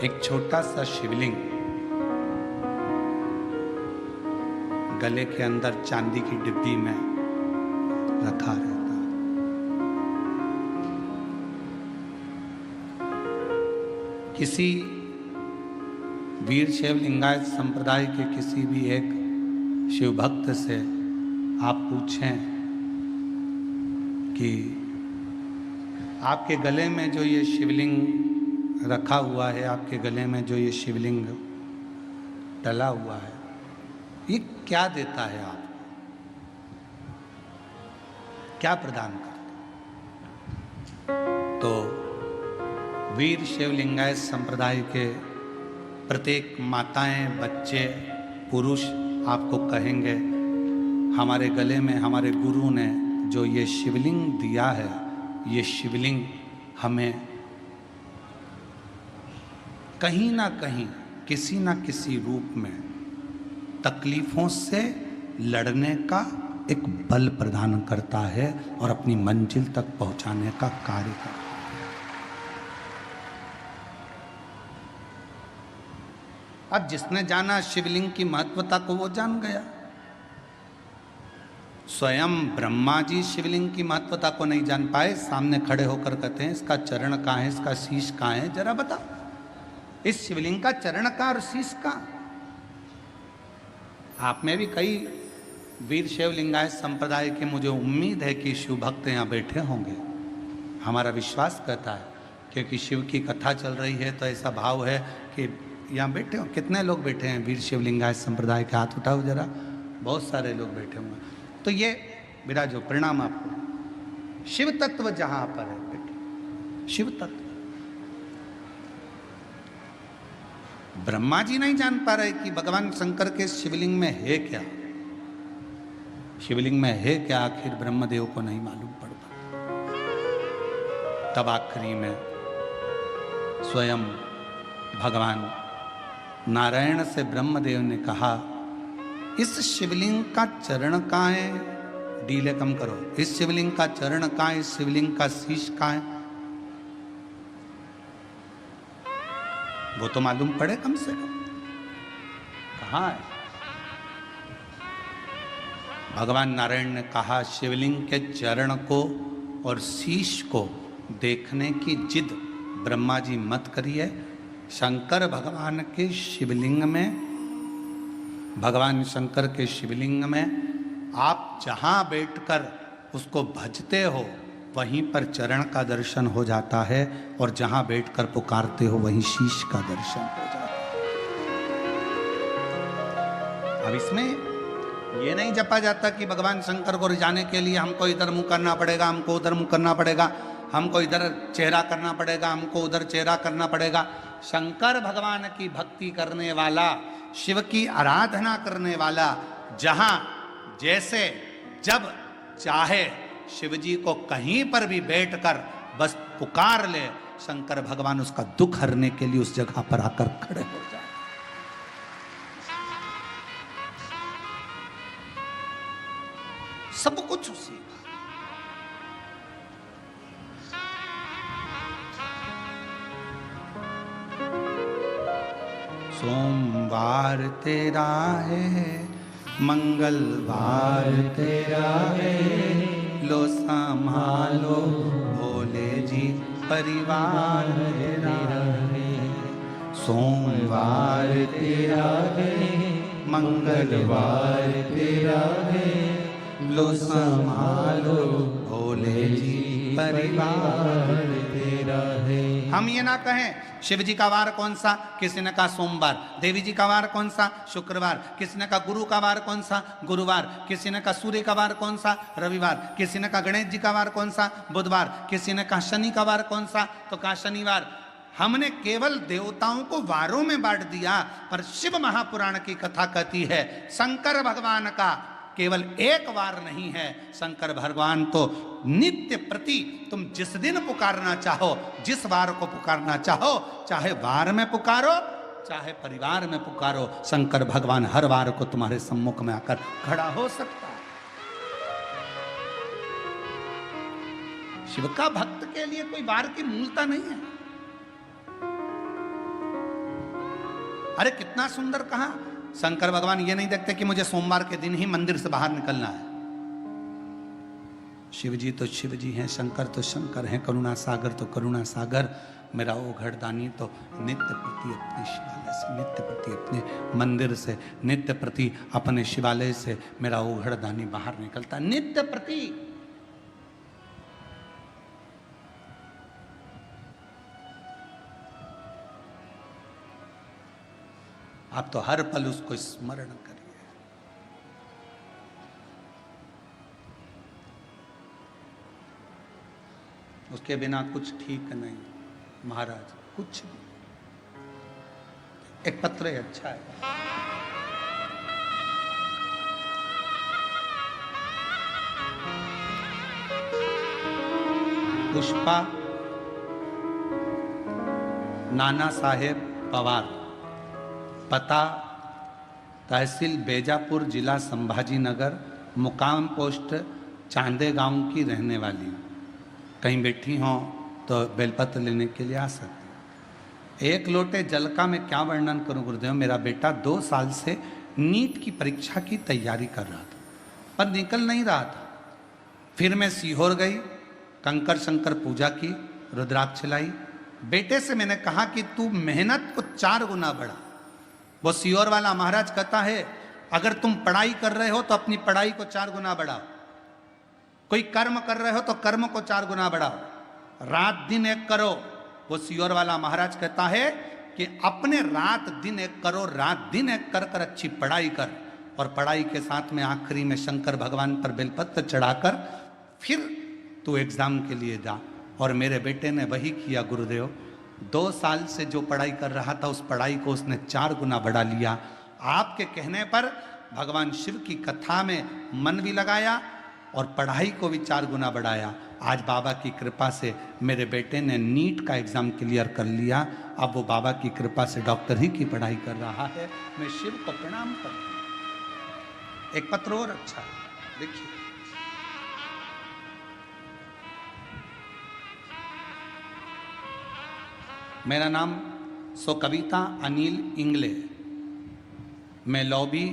एक छोटा सा शिवलिंग गले के अंदर चांदी की डिब्बी में रखा रहता। किसी वीर शैव लिंगायत संप्रदाय के किसी भी एक शिव भक्त से आप पूछें कि आपके गले में जो ये शिवलिंग रखा हुआ है, आपके गले में जो ये शिवलिंग डला हुआ है, ये क्या देता है आपको, क्या प्रदान करता? तो वीर शैव लिंगायत संप्रदाय के प्रत्येक माताएं, बच्चे, पुरुष आपको कहेंगे हमारे गले में हमारे गुरु ने जो ये शिवलिंग दिया है, ये शिवलिंग हमें कहीं ना कहीं किसी ना किसी रूप में तकलीफों से लड़ने का एक बल प्रदान करता है और अपनी मंजिल तक पहुंचाने का कार्य करता है। अब जिसने जाना शिवलिंग की महत्वता को वो जान गया। स्वयं ब्रह्मा जी शिवलिंग की महत्वता को नहीं जान पाए, सामने खड़े होकर कहते हैं इसका चरण कहाँ है, इसका शीश कहाँ है, जरा बता, इस शिवलिंग का चरण कहाँ और शीश कहाँ? आप में भी कई वीर शैव लिंगायत संप्रदाय के मुझे उम्मीद है कि शिव भक्त यहाँ बैठे होंगे। हमारा विश्वास कहता है क्योंकि शिव की कथा चल रही है तो ऐसा भाव है कि यहाँ बैठे हो। कितने लोग बैठे हैं वीर शैव लिंगायत संप्रदाय के? हाथ उठाओ जरा। बहुत सारे लोग बैठे होंगे। तो ये मेरा जो प्रणाम आपको। शिव तत्व जहाँ पर है बेटे, शिव तत्व ब्रह्मा जी नहीं जान पा रहे कि भगवान शंकर के शिवलिंग में है क्या, शिवलिंग में है क्या, आखिर ब्रह्मदेव को नहीं मालूम पड़ता। तब आखिरी में स्वयं भगवान नारायण से ब्रह्मदेव ने कहा इस शिवलिंग का चरण कहाँ है, डीले कम करो, इस शिवलिंग का चरण कहाँ है, इस शिवलिंग का शीश कहाँ है, वो तो मालूम पड़े कम से कम कहाँ है। भगवान नारायण ने कहा शिवलिंग के चरण को और शीश को देखने की जिद ब्रह्मा जी मत करिए। शंकर भगवान के शिवलिंग में, भगवान शंकर के शिवलिंग में आप जहाँ बैठकर उसको भजते हो वहीं पर चरण का दर्शन हो जाता है और जहाँ बैठकर पुकारते हो वहीं शीश का दर्शन हो जाता है। अब इसमें ये नहीं जपा जाता कि भगवान शंकर को रिझाने के लिए हमको इधर मुंह करना पड़ेगा, हमको उधर मुंह करना पड़ेगा, हमको इधर चेहरा करना पड़ेगा, हमको उधर चेहरा करना पड़ेगा। शंकर भगवान की भक्ति करने वाला, शिव की आराधना करने वाला जहां जैसे जब चाहे शिव जी को कहीं पर भी बैठकर बस पुकार ले, शंकर भगवान उसका दुख हरने के लिए उस जगह पर आकर खड़े हो जाए। सब कुछ उसी का। सोमवार तेरा है, मंगलवार तेरा है, लो संभालो भोले जी परिवार तेरा है। सोमवार तेरा है, मंगलवार तेरा है, लो संभालो भोले जी परिवार तेरा है। हम ये ना कहें शिव जी का वार कौन सा, किसी ने कहा सोमवार, देवी जी का वार कौन सा, शुक्रवार, किसी ने कहा गुरु का वार कौन सा, गुरुवार, किसी ने कहा सूर्य का वार कौन सा, रविवार, किसी ने कहा गणेश जी का वार कौन सा, बुधवार, किसी ने कहा शनि का वार कौन सा, तो कहा शनिवार। हमने केवल देवताओं को वारों में बांट दिया, पर शिव महापुराण की कथा कहती है शंकर भगवान का केवल एक वार नहीं है। शंकर भगवान तो नित्य प्रति तुम जिस दिन पुकारना चाहो, जिस वार को पुकारना चाहो, चाहे वार में पुकारो चाहे परिवार में पुकारो, शंकर भगवान हर वार को तुम्हारे सम्मुख में आकर खड़ा हो सकता है। शिव का भक्त के लिए कोई वार की मूलता नहीं है। अरे कितना सुंदर कहा। शंकर भगवान ये नहीं देखते कि मुझे सोमवार के दिन ही मंदिर से बाहर निकलना है। शिव जी तो शिव जी हैं, शंकर तो शंकर हैं, करुणा सागर तो करुणा सागर। मेरा ओघड़दानी तो नित्य प्रति अपने शिवालय से, नित्य प्रति अपने मंदिर से, नित्य प्रति अपने शिवालय से मेरा ओघड़दानी बाहर निकलता, नित्य प्रति। आप तो हर पल उसको स्मरण करिए। उसके बिना कुछ ठीक नहीं महाराज, कुछ नहीं। एक पत्र है, अच्छा है। पुष्पा नाना साहेब पवार, पता तहसील बेजापुर, जिला संभाजी नगर, मुकाम पोस्ट चांदे गांव की रहने वाली हूँ। कहीं बैठी हो तो बेलपत्र लेने के लिए आ सकती। एक लोटे जल का मैं क्या वर्णन करूं गुरुदेव। मेरा बेटा 2 साल से नीट की परीक्षा की तैयारी कर रहा था, पर निकल नहीं रहा था। फिर मैं सीहोर गई, कंकर शंकर पूजा की, रुद्राक्ष लाई। बेटे से मैंने कहा कि तू मेहनत को 4 गुना बढ़ा। वो सीहोर वाला महाराज कहता है अगर तुम पढ़ाई कर रहे हो तो अपनी पढ़ाई को 4 गुना बढ़ाओ, कोई कर्म कर रहे हो तो कर्म को 4 गुना बढ़ाओ, रात दिन एक करो। वो सीहोर वाला महाराज कहता है कि अपने रात दिन एक करो, रात दिन एक कर कर अच्छी पढ़ाई कर, और पढ़ाई के साथ में आखिरी में शंकर भगवान पर बेलपत्र चढ़ाकर फिर तू एग्जाम के लिए जा। और मेरे बेटे ने वही किया गुरुदेव। 2 साल से जो पढ़ाई कर रहा था उस पढ़ाई को उसने 4 गुना बढ़ा लिया। आपके कहने पर भगवान शिव की कथा में मन भी लगाया और पढ़ाई को भी 4 गुना बढ़ाया। आज बाबा की कृपा से मेरे बेटे ने नीट का एग्जाम क्लियर कर लिया। अब वो बाबा की कृपा से डॉक्टरी की पढ़ाई कर रहा है। मैं शिव को प्रणाम करता हूं। एक पत्र और अच्छा है, देखिए। मेरा नाम सो कविता अनिल इंगले, मैं लौबी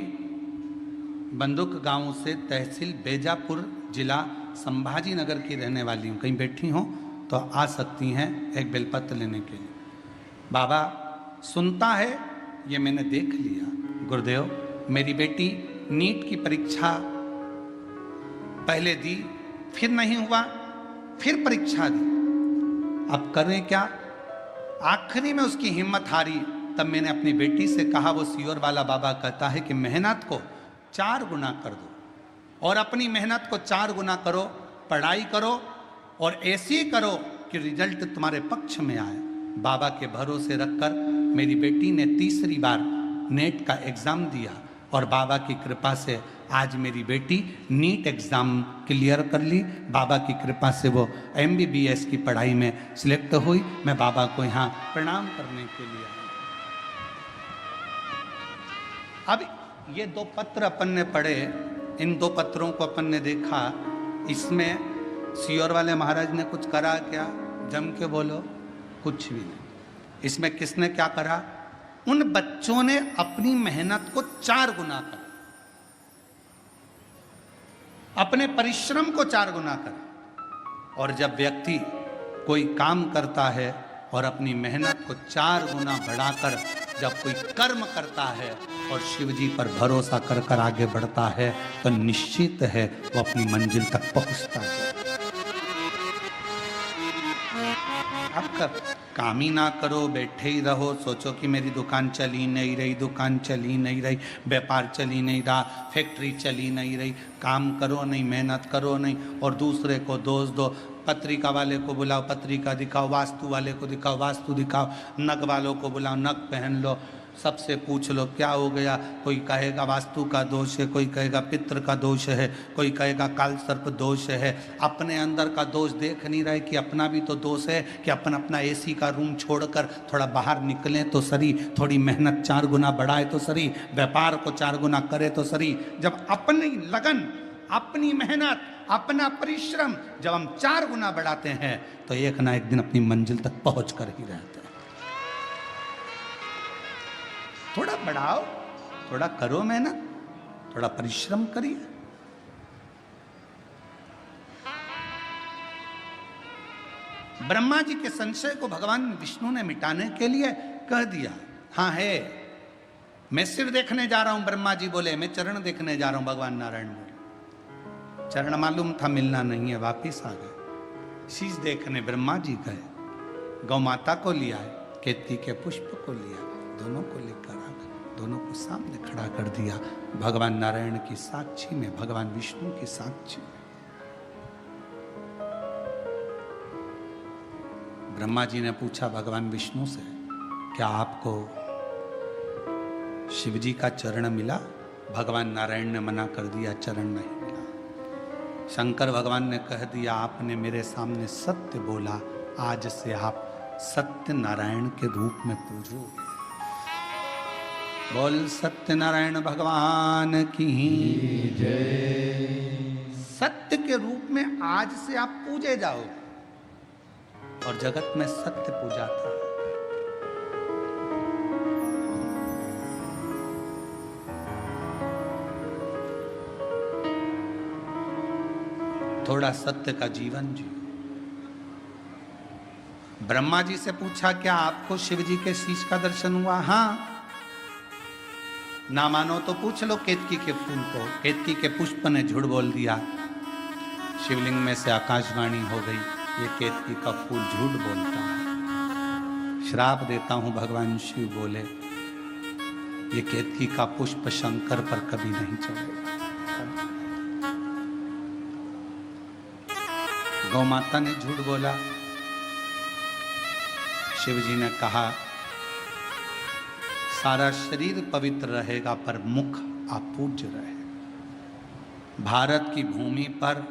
बंदुक गांव से तहसील बेजापुर, जिला संभाजी नगर की रहने वाली हूँ। कहीं बैठी हो तो आ सकती हैं एक बेलपत्र लेने के लिए। बाबा सुनता है ये मैंने देख लिया गुरुदेव। मेरी बेटी नीट की परीक्षा पहले दी, फिर नहीं हुआ, फिर परीक्षा दी। अब करें क्या। आखिरी में उसकी हिम्मत हारी। तब मैंने अपनी बेटी से कहा, वो सीहोर वाला बाबा कहता है कि मेहनत को 4 गुना कर दो और अपनी मेहनत को 4 गुना करो, पढ़ाई करो और ऐसी करो कि रिजल्ट तुम्हारे पक्ष में आए। बाबा के भरोसे रखकर मेरी बेटी ने 3री बार नेट का एग्ज़ाम दिया और बाबा की कृपा से आज मेरी बेटी नीट एग्ज़ाम क्लियर कर ली। बाबा की कृपा से वो MBBS की पढ़ाई में सिलेक्ट हुई। मैं बाबा को यहाँ प्रणाम करने के लिए आया। अब ये 2 पत्र अपन ने पढ़े, इन 2 पत्रों को अपन ने देखा। इसमें सीहोर वाले महाराज ने कुछ करा क्या? जम के बोलो, कुछ भी नहीं। इसमें किसने क्या करा? उन बच्चों ने अपनी मेहनत को 4 गुना करा, अपने परिश्रम को 4 गुना करा। और जब व्यक्ति कोई काम करता है और अपनी मेहनत को 4 गुना बढ़ाकर जब कोई कर्म करता है और शिव जी पर भरोसा कर कर आगे बढ़ता है तो निश्चित है वो अपनी मंजिल तक पहुंचता है। आपका काम ही ना करो, बैठे ही रहो, सोचो कि मेरी दुकान चली नहीं रही, दुकान चली नहीं रही, व्यापार चली नहीं रहा, फैक्ट्री चली नहीं रही। काम करो नहीं, मेहनत करो नहीं और दूसरे को दोष दो। पत्रिका वाले को बुलाओ, पत्रिका दिखाओ, वास्तु वाले को दिखाओ, वास्तु दिखाओ, नग वालों को बुलाओ, नग पहन लो, सबसे पूछ लो क्या हो गया। कोई कहेगा वास्तु का दोष है, कोई कहेगा पितृ का दोष है, कोई कहेगा काल सर्प दोष है। अपने अंदर का दोष देख नहीं रहे कि अपना भी तो दोष है, कि अपन अपना AC का रूम छोड़कर थोड़ा बाहर निकलें तो सही, थोड़ी मेहनत 4 गुना बढ़ाए तो सही, व्यापार को 4 गुना करे तो सही। जब अपनी लगन, अपनी मेहनत, अपना परिश्रम जब हम 4 गुना बढ़ाते हैं तो एक ना एक दिन अपनी मंजिल तक पहुंच कर ही रहते हैं। थोड़ा बढ़ाओ, थोड़ा करो मेहनत, थोड़ा परिश्रम करिए। ब्रह्मा जी के संशय को भगवान विष्णु ने मिटाने के लिए कह दिया, हाँ है, मैं सिर देखने जा रहा हूं। ब्रह्मा जी बोले मैं चरण देखने जा रहा हूं। भगवान नारायण बोले चरण मालूम था मिलना नहीं है, वापिस आ गए। शीश देखने ब्रह्मा जी गए, गौ माता को लिया है, केतकी के पुष्प को लिया, दोनों को लेकर आ गए, दोनों को सामने खड़ा कर दिया, भगवान नारायण की साक्षी में, भगवान विष्णु की साक्षी में। ब्रह्मा जी ने पूछा भगवान विष्णु से, क्या आपको शिव जी का चरण मिला? भगवान नारायण ने मना कर दिया, चरण नहीं मिला। शंकर भगवान ने कह दिया, आपने मेरे सामने सत्य बोला, आज से आप सत्य नारायण के रूप में पूजोगे। बोल सत्य नारायण भगवान की जय। सत्य के रूप में आज से आप पूजे जाओगे और जगत में सत्य पूजाता है। थोड़ा सत्य का जीवन जियो। ब्रह्मा जी से पूछा, क्या आपको शिव जी के शीश का दर्शन हुआ? हाँ। ना मानो तो पूछ लो केतकी के फूल को। केतकी के पुष्प ने झूठ बोल दिया, शिवलिंग में से आकाशवाणी हो गई, ये केतकी का फूल झूठ बोलता है। श्राप देता हूं, भगवान शिव बोले, ये केतकी का पुष्प शंकर पर कभी नहीं चढ़ेगा। गौ माता ने झूठ बोला। शिव जी ने कहा, सारा शरीर पवित्र रहेगा पर मुख अपूज्य रहे। भारत की भूमि पर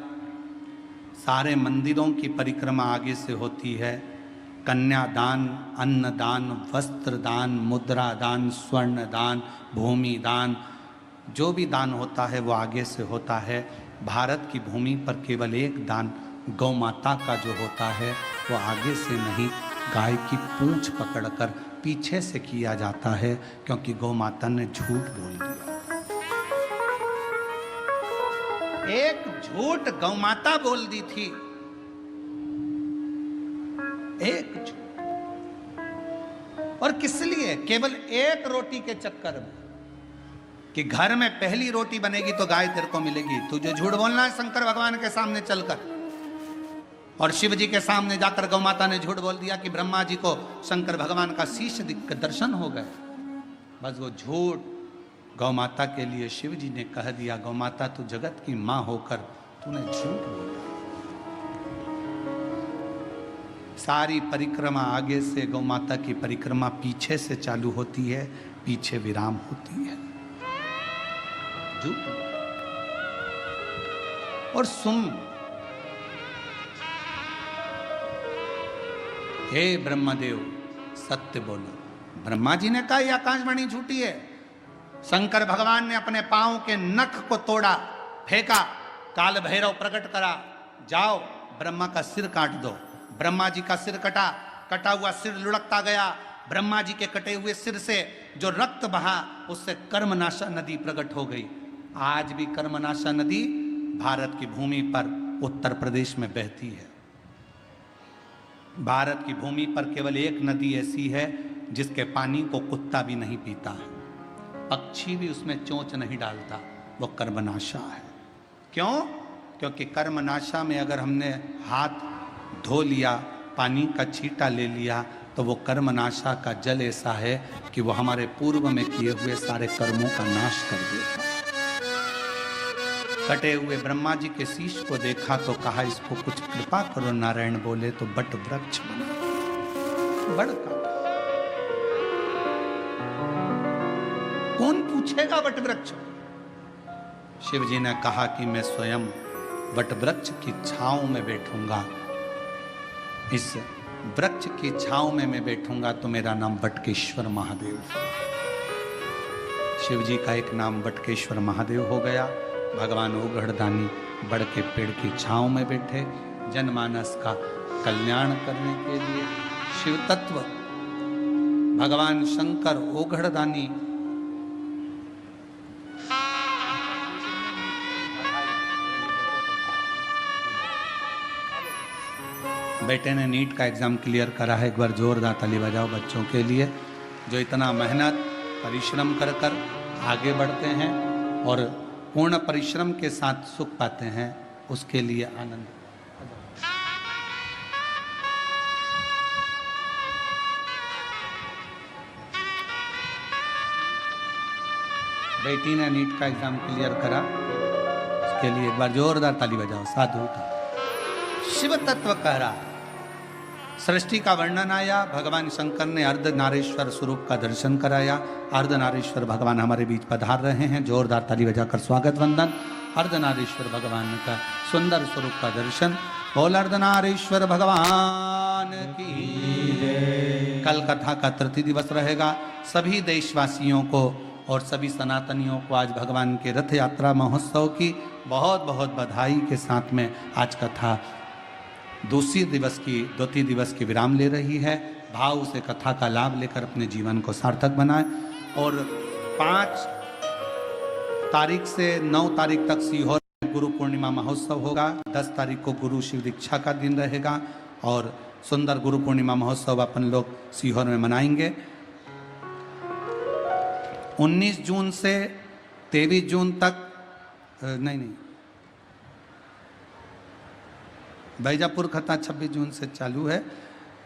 सारे मंदिरों की परिक्रमा आगे से होती है। कन्यादान, अन्नदान, वस्त्र दान, मुद्रा दान, स्वर्ण दान, भूमि दान, जो भी दान होता है वो आगे से होता है। भारत की भूमि पर केवल एक दान गौ माता का जो होता है वो आगे से नहीं, गाय की पूंछ पकड़कर पीछे से किया जाता है, क्योंकि गौ माता ने झूठ बोल दिया। एक झूठ गौ माता बोल दी थी, एक झूठ। और किस लिए? केवल एक रोटी के चक्कर में, कि घर में पहली रोटी बनेगी तो गाय तेरे को मिलेगी। तुझे झूठ बोलना है शंकर भगवान के सामने चलकर। और शिव जी के सामने जाकर गौ माता ने झूठ बोल दिया कि ब्रह्मा जी को शंकर भगवान का शीश दिख दर्शन हो गए। बस वो झूठ गौ माता के लिए शिव जी ने कह दिया, गौ माता तू जगत की मां होकर तूने झूठ बोला। सारी परिक्रमा आगे से, गौ माता की परिक्रमा पीछे से चालू होती है, पीछे विराम होती है। झूठ। और सुन, हे ब्रह्मदेव सत्य बोलो। ब्रह्मा जी ने कहा यह आकाशवाणी झूठी है। शंकर भगवान ने अपने पांव के नख को तोड़ा, फेंका, काल भैरव प्रकट करा, जाओ ब्रह्मा का सिर काट दो। ब्रह्मा जी का सिर कटा, कटा हुआ सिर लुढ़कता गया। ब्रह्मा जी के कटे हुए सिर से जो रक्त बहा, उससे कर्मनाशा नदी प्रकट हो गई। आज भी कर्मनाशा नदी भारत की भूमि पर उत्तर प्रदेश में बहती है। भारत की भूमि पर केवल एक नदी ऐसी है जिसके पानी को कुत्ता भी नहीं पीता है, पक्षी भी उसमें चोंच नहीं डालता, वो कर्मनाशा है। क्यों? क्योंकि कर्मनाशा में अगर हमने हाथ धो लिया, पानी का छींटा ले लिया, तो वो कर्मनाशा का जल ऐसा है कि वो हमारे पूर्व में किए हुए सारे कर्मों का नाश कर देता। कटे हुए ब्रह्मा जी के शीश को देखा तो कहा, इसको कुछ कृपा करो। नारायण बोले तो बट वृक्ष बना। बड़ काटा। कौन पूछेगा वट वृक्ष? शिव जी ने कहा कि मैं स्वयं वट वृक्ष की छांव में बैठूंगा। इस वृक्ष की छांव में मैं बैठूंगा तो मेरा नाम बटकेश्वर महादेव। शिव जी का एक नाम बटकेश्वर महादेव हो गया। भगवान ओघड़दानी बड़ के पेड़ की छांव में बैठे, जनमानस का कल्याण करने के लिए। शिव तत्व भगवान शंकर ओघड़दानी बेटे ने नीट का एग्ज़ाम क्लियर करा है, एक बार जोरदार ताली बजाओ बच्चों के लिए जो इतना मेहनत परिश्रम कर कर आगे बढ़ते हैं और पूर्ण परिश्रम के साथ सुख पाते हैं, उसके लिए आनंद। बेटी ने नीट का एग्जाम क्लियर करा, उसके लिए एक बार जोरदार ताली बजाओ। साधु शिव तत्व कह रहा, सृष्टि का वर्णन आया, भगवान शंकर ने अर्धनारीश्वर स्वरूप का दर्शन कराया। अर्धनारीश्वर भगवान हमारे बीच पधार रहे हैं, जोरदार ताली बजाकर स्वागत वंदन। अर्धनारीश्वर भगवान का सुंदर स्वरूप का दर्शन। बोल अर्धनारीश्वर भगवान की। कल कथा का तृतीय दिवस रहेगा। सभी देशवासियों को और सभी सनातनियों को आज भगवान के रथ यात्रा महोत्सव की बहुत बहुत बधाई के साथ में आज कथा द्वितीय दिवस की विराम ले रही है। भाव से कथा का लाभ लेकर अपने जीवन को सार्थक बनाएं। और 5 तारीख से 9 तारीख तक सीहोर में गुरु पूर्णिमा महोत्सव होगा। 10 तारीख को गुरु शिव दीक्षा का दिन रहेगा और सुंदर गुरु पूर्णिमा महोत्सव अपन लोग सीहोर में मनाएंगे। 19 जून से 23 जून तक नहीं बैजापुर कथा 26 जून से चालू है।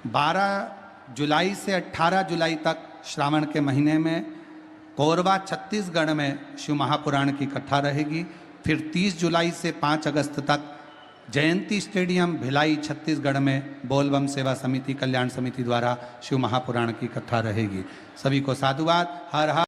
12 जुलाई से 18 जुलाई तक श्रावण के महीने में कोरबा छत्तीसगढ़ में शिव महापुराण की कथा रहेगी। फिर 30 जुलाई से 5 अगस्त तक जयंती स्टेडियम भिलाई छत्तीसगढ़ में बोलबम सेवा समिति कल्याण समिति द्वारा शिव महापुराण की कथा रहेगी। सभी को साधुवाद। हर हर